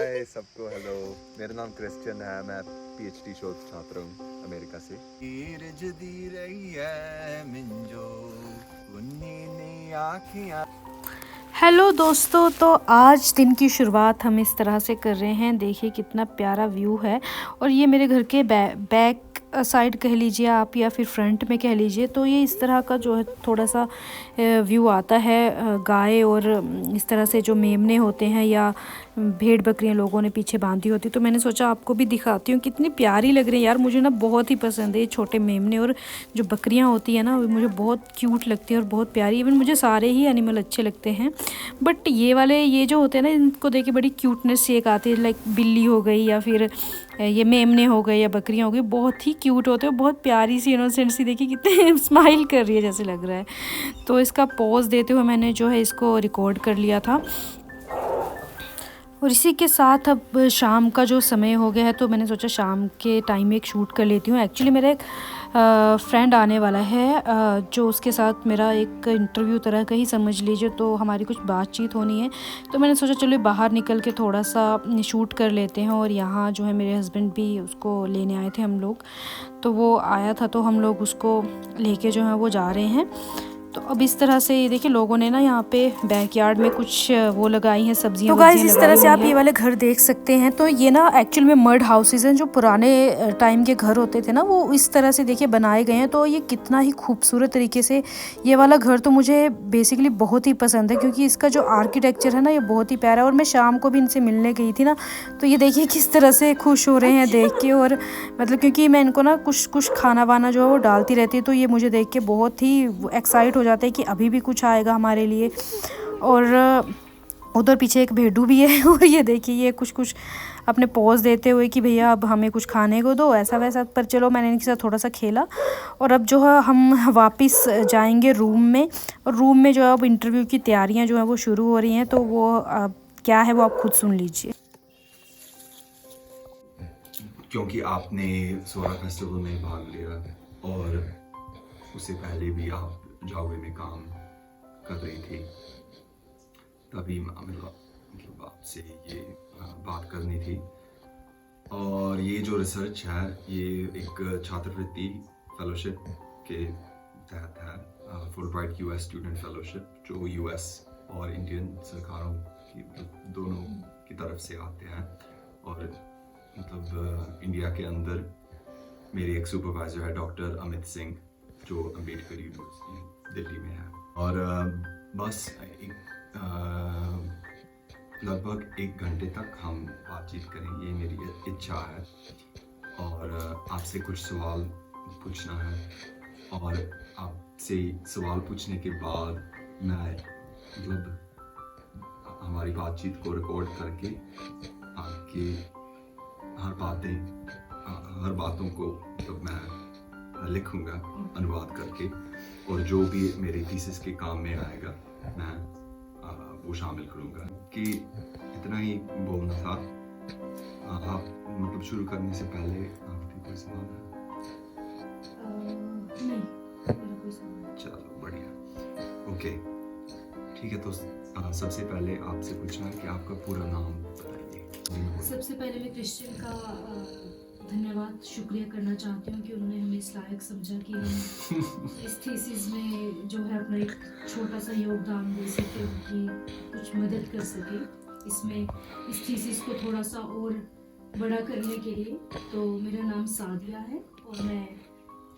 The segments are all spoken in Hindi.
हाय सबको हेलो। मेरा नाम क्रिश्चियन है, मैं पीएचडी शोध छात्र हूँ अमेरिका से। हेलो दोस्तों, तो आज दिन की शुरुआत हम इस तरह से कर रहे हैं। देखिए कितना प्यारा व्यू है। और ये मेरे घर के बैक साइड कह लीजिए आप, या फिर फ्रंट में कह लीजिए। तो ये इस तरह का जो है थोड़ा सा व्यू आता है। गाय और इस तरह से जो मेमने होते हैं या भेड़ बकरियां लोगों ने पीछे बांधी होती, तो मैंने सोचा आपको भी दिखाती हूँ। कितनी प्यारी लग रही है यार, मुझे ना बहुत ही पसंद है ये छोटे मेमने। और जो बकरियां होती है ना, वो मुझे बहुत क्यूट लगती है और बहुत प्यारी। इवन मुझे सारे ही एनिमल अच्छे लगते हैं, बट ये वाले ये जो होते हैं ना, इनको देख के बड़ी क्यूटनेस सी एक आती है। लाइक बिल्ली हो गई या फिर ये मेमने हो गए या बकरियां हो गई, बहुत ही क्यूट होते हैं। बहुत प्यारी सी इनोसेंट सी, देखिए कितने स्माइल कर रही है जैसे लग रहा है। तो इसका पोज देते हुए मैंने जो है इसको रिकॉर्ड कर लिया था। और इसी के साथ अब शाम का जो समय हो गया है, तो मैंने सोचा शाम के टाइम एक शूट कर लेती हूँ। एक्चुअली मेरा एक फ्रेंड आने वाला है, जो उसके साथ मेरा एक इंटरव्यू तरह का ही समझ लीजिए। तो हमारी कुछ बातचीत होनी है, तो मैंने सोचा चलो बाहर निकल के थोड़ा सा शूट कर लेते हैं। और यहाँ जो है मेरे हस्बैंड भी उसको लेने आए थे हम लोग, तो वो आया था, तो हम लोग उसको लेके जो है वो जा रहे हैं। तो अब इस तरह से ये देखिए लोगों ने ना यहाँ पे बैकयार्ड में कुछ वो लगाई हैं सब्जियां। तो गाइस इस तरह से आप ये वाले घर देख सकते हैं। तो ये ना एक्चुअल में मड हाउसेज हैं, जो पुराने टाइम के घर होते थे ना, वो इस तरह से देखिए बनाए गए हैं। तो ये कितना ही खूबसूरत तरीके से ये वाला घर तो मुझे बेसिकली बहुत ही पसंद है, क्योंकि इसका जो आर्किटेक्चर है ना, ये बहुत ही प्यारा है। और मैं शाम को भी इनसे मिलने गई थी ना, तो ये देखिए किस तरह से खुश हो रहे हैं देख के। और मतलब क्योंकि मैं इनको ना कुछ खाना वाना जो है वो डालती रहती है, तो ये मुझे देख के बहुत ही एक्साइट हो जाते हैं कि अभी भी कुछ आएगा हमारे लिए। और उधर पीछे एक भेड़ू भी है। और ये देखिए ये कुछ अपने पॉज देते हुए कि भैया अब हमें कुछ खाने को दो, ऐसा वैसा। पर चलो मैंने इनके साथ थोड़ा सा खेला। और अब जो है हम वापस जाएंगे रूम में। और रूम में जो है अब इंटरव्यू की तैयारियां जो है वो शुरू हो रही हैं। तो वो क्या है वो आप खुद सुन लीजिए। क्योंकि आपने सोरा फेस्टिवल में भाग लिया और उससे पहले भी आप जावे में काम कर रही थी, तभी मतलब आपसे ये बात करनी थी। और ये जो रिसर्च है ये एक छात्रवृत्ति फेलोशिप के तहत है, फुलब्राइट यूएस स्टूडेंट फेलोशिप, जो यूएस और इंडियन सरकारों की दोनों की तरफ से आते हैं। और मतलब इंडिया के अंदर मेरी एक सुपरवाइज़र है डॉक्टर अमित सिंह, जो अम्बेडकर यूनिवर्सिटी दिल्ली में है। और बस लगभग 1 घंटे तक हम बातचीत करेंगे, ये मेरी इच्छा है। और आपसे कुछ सवाल पूछना है, और आपसे सवाल पूछने के बाद मैं मतलब हमारी बातचीत को रिकॉर्ड करके आपके हर बातों को मतलब मैं लिखूंगा अनुवाद करके। और जो भी मेरे थीसिस के काम में आएगा मैं वो शामिल करूंगा। कि इतना ही बोलना था। आप मतलब शुरू करने से पहले आपके कोई सवाल है? नहीं, कोई सवाल। चलो बढ़िया, ओके ठीक है। तो सबसे पहले आपसे पूछना है कि आपका पूरा नाम बताइए। सबसे पहले मैं क्रिश्चियन का धन्यवाद शुक्रिया करना चाहती हूँ कि उन्होंने हमें इस लायक समझा कि हम इस थीसिस में जो है अपना एक छोटा सा योगदान दे सके, उनकी कुछ मदद कर सके इसमें, इस थीसिस को थोड़ा सा और बड़ा करने के लिए। तो मेरा नाम सादिया है और मैं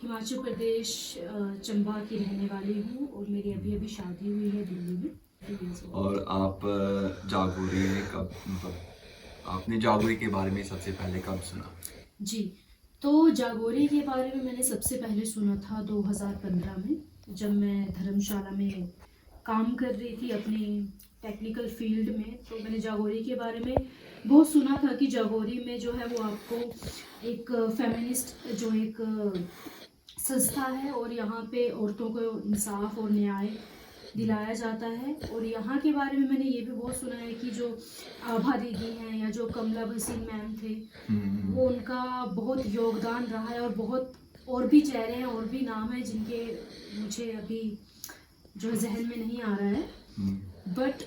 हिमाचल प्रदेश चंबा की रहने वाली हूँ। और मेरी अभी अभी शादी हुई है दिल्ली में। और आप जागोरी में कब, मतलब आपने जागोरी के बारे में सबसे पहले कब सुना? जी, तो जागोरी के बारे में मैंने सबसे पहले सुना था 2015 में, जब मैं धर्मशाला में काम कर रही थी अपनी टेक्निकल फील्ड में। तो मैंने जागोरी के बारे में बहुत सुना था कि जागोरी में जो है वो आपको एक फेमिनिस्ट जो एक संस्था है, और यहाँ पे औरतों को इंसाफ और न्याय दिलाया जाता है। और यहाँ के बारे में मैंने ये भी बहुत सुना है कि जो आभा दीदी हैं या जो कमला भसीन मैम थे, वो उनका बहुत योगदान रहा है। और बहुत और भी चेहरे हैं और भी नाम हैं जिनके मुझे अभी जो जहन में नहीं आ रहा है। बट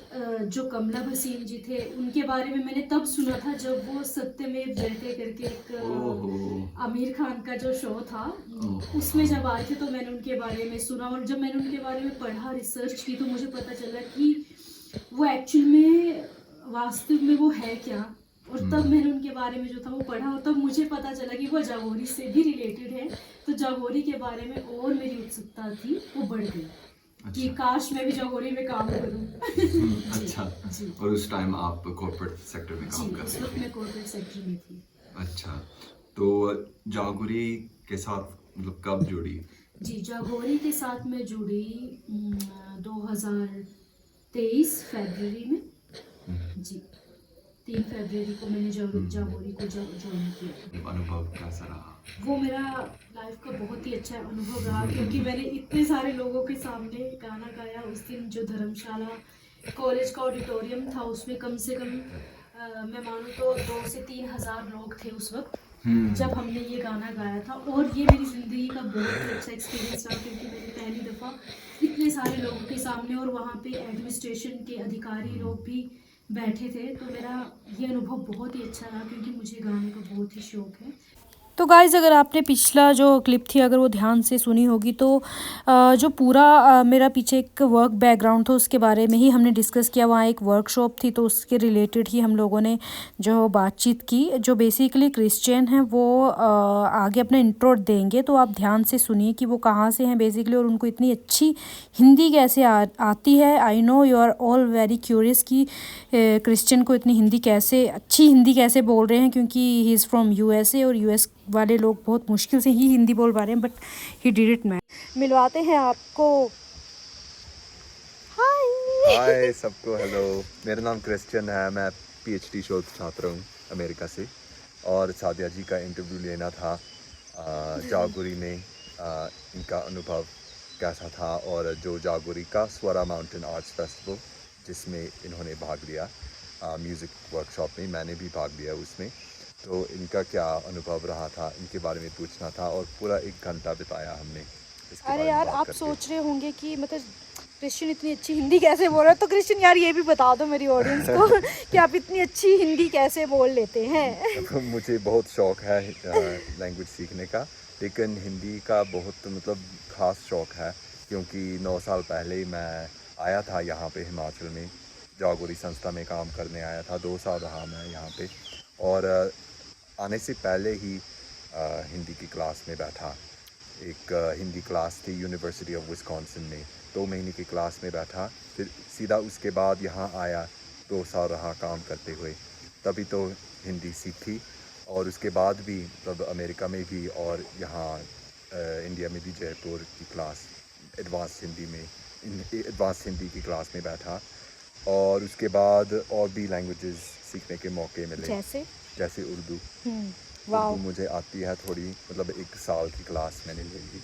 जो कमला भसीन जी थे उनके बारे में मैंने तब सुना था जब वो सत्यमेव जयते करके एक आमिर खान का जो शो था उसमें जब आए थे तो मैंने उनके बारे में सुना, और जब मैंने उनके बारे में पढ़ा, रिसर्च की, तो मुझे पता चला कि वो एक्चुअल में वास्तव में वो है क्या। और तब मैंने उनके बारे में जो था वो पढ़ा, और तब मुझे पता चला कि वो जागोरी से भी रिलेटेड है। तो जागोरी के बारे में और मेरी उत्सुकता थी, वो बढ़ गई कि काश मैं भी जागोरी में काम करूं। अच्छा। और उस टाइम आप कॉर्पोरेट सेक्टर में काम कर रहे थे? उस वक्त मैं कॉर्पोरेट सेक्टर में थी। अच्छा, तो जागोरी के साथ मतलब कब जुड़ी? जी, जागोरी के साथ मैं जुड़ी 2023 फरवरी में। जी, 3 फरवरी को मैंने जागोरी को ज्वाइन किया। अनुभव कैसा रहा? वो मेरा लाइफ का बहुत ही अच्छा अनुभव रहा, क्योंकि मैंने इतने सारे लोगों के सामने गाना गाया। उस दिन जो धर्मशाला कॉलेज का ऑडिटोरियम था उसमें कम से कम मैं मानूँ तो 2 से 3 हज़ार लोग थे उस वक्त जब हमने ये गाना गाया था। और ये मेरी ज़िंदगी का बहुत ही अच्छा एक्सपीरियंस रहा, क्योंकि मैंने पहली दफ़ा इतने सारे लोगों के सामने, और वहाँ पे एडमिनिस्ट्रेशन के अधिकारी लोग भी बैठे थे, तो मेरा ये अनुभव बहुत ही अच्छा रहा, क्योंकि मुझे गाने का बहुत ही शौक़ है। तो गाइज़, अगर आपने पिछला जो क्लिप थी अगर वो ध्यान से सुनी होगी तो जो पूरा मेरा पीछे एक वर्क बैकग्राउंड था उसके बारे में ही हमने डिस्कस किया। वहाँ एक वर्कशॉप थी तो उसके रिलेटेड ही हम लोगों ने जो बातचीत की। जो बेसिकली क्रिश्चियन हैं वो आगे अपना इंट्रो देंगे, तो आप ध्यान से सुनिए कि वो कहाँ से हैं बेसिकली, और उनको इतनी अच्छी हिंदी कैसे आती है। I know you are all very curious कि क्रिश्चियन को इतनी हिंदी कैसे, अच्छी हिंदी कैसे बोल रहे हैं, क्योंकि ही इज़ फ्रॉम यूएसए और यूएस वाले लोग बहुत मुश्किल से ही हिंदी बोल पा रहे हैं, but he did it man. मिलवाते हैं आपको। हाय सबको, हेलो। मेरा नाम क्रिश्चियन है, मैं पीएचडी शोध छात्र हूँ अमेरिका से, और सादिया जी का इंटरव्यू लेना था जागोरी में। इनका अनुभव कैसा था, और जो जागोरी का स्वरा माउंटेन आर्ट्स फेस्टिवल जिसमें इन्होंने भाग लिया, म्यूज़िक वर्कशॉप में मैंने भी भाग लिया उसमें, तो इनका क्या अनुभव रहा था इनके बारे में पूछना था, और पूरा 1 घंटा बिताया हमने इसके अरे बारे में यार, बात आप करके। सोच रहे होंगे कि मतलब क्रिश्चियन इतनी अच्छी हिंदी कैसे बोल रहा है, तो क्रिश्चियन यार ये भी बता दो मेरी ऑडियंस को कि आप इतनी अच्छी हिंदी कैसे बोल लेते हैं। मुझे बहुत शौक़ है लैंग्वेज सीखने का, लेकिन हिंदी का बहुत मतलब ख़ास शौक़ है, क्योंकि 9 साल पहले मैं आया था यहाँ पे हिमाचल में, जागोरी संस्था में काम करने आया था। 2 साल रहा मैं यहाँ पे, और आने से पहले ही हिंदी की क्लास में बैठा। एक हिंदी क्लास थी यूनिवर्सिटी ऑफ विस्कॉन्सिन में, 2 महीने की क्लास में बैठा, फिर सीधा उसके बाद यहाँ आया, 2 साल रहा काम करते हुए, तभी तो हिंदी सीखी। और उसके बाद भी तब अमेरिका में भी, और यहाँ इंडिया में भी जयपुर की क्लास एडवांस हिंदी की क्लास में बैठा। और उसके बाद और भी लैंग्वेजेस सीखने के मौके मिले, जैसे उर्दू। उर्दू मुझे आती है थोड़ी, मतलब 1 साल की क्लास मैंने ले ली,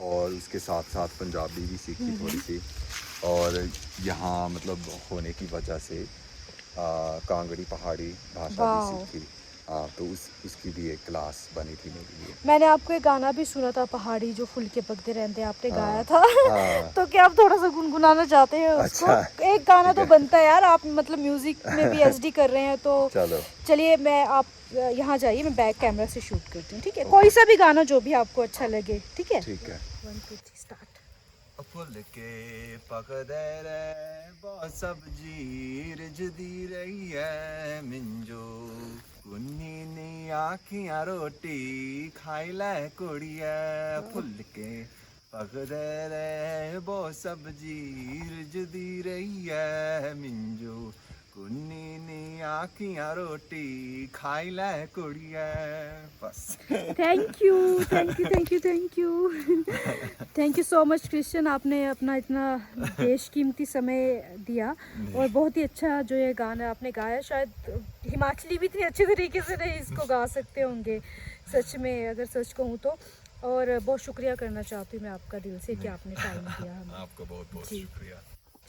और उसके साथ साथ पंजाबी भी सीखी थोड़ी सी, और यहाँ मतलब होने की वजह से कांगड़ी पहाड़ी भाषा भी सीखी। तो उसकी भी एक क्लास बनी थी मेरे लिए। मैंने आपको एक गाना भी सुना था, पहाड़ी जो फूल के पकते रहते हैं, आपने गाया था। तो क्या आप थोड़ा सा गुनगुनाना चाहते हैं उसको? अच्छा, एक गाना तो बनता है यार, आप मतलब म्यूजिक में भी एचडी कर रहे हैं, तो चलिए मैं आप यहाँ जाइए, मैं बैक कैमरा से शूट करती हूँ, ठीक है? कोई सा भी गाना जो भी आपको अच्छा लगे, ठीक है? 1 2 3 स्टार्ट। फुल के पकदे रे बहुत सब्जी रिझदी रही है मिंजो, कुन्नी नी आखियां रोटी खाई ले कुड़िया। फुल के पकदे रे बहुत सब्जी रिझदी रही है मिंजो, कुन्नी नी आखियां रोटी खाई ले कुड़िया। बस। Thank you so much Christian, आपने अपना इतना बेशकीमती समय दिया, और बहुत ही अच्छा जो ये गाना आपने गाया। शायद हिमाचली भी इतने अच्छे तरीके से नहीं इसको गा सकते होंगे, सच में अगर सच कहूँ तो। और बहुत शुक्रिया करना चाहती हूँ मैं आपका दिल से कि आपने टाइम दिया हमें। आपका बहुत बहुत शुक्रिया।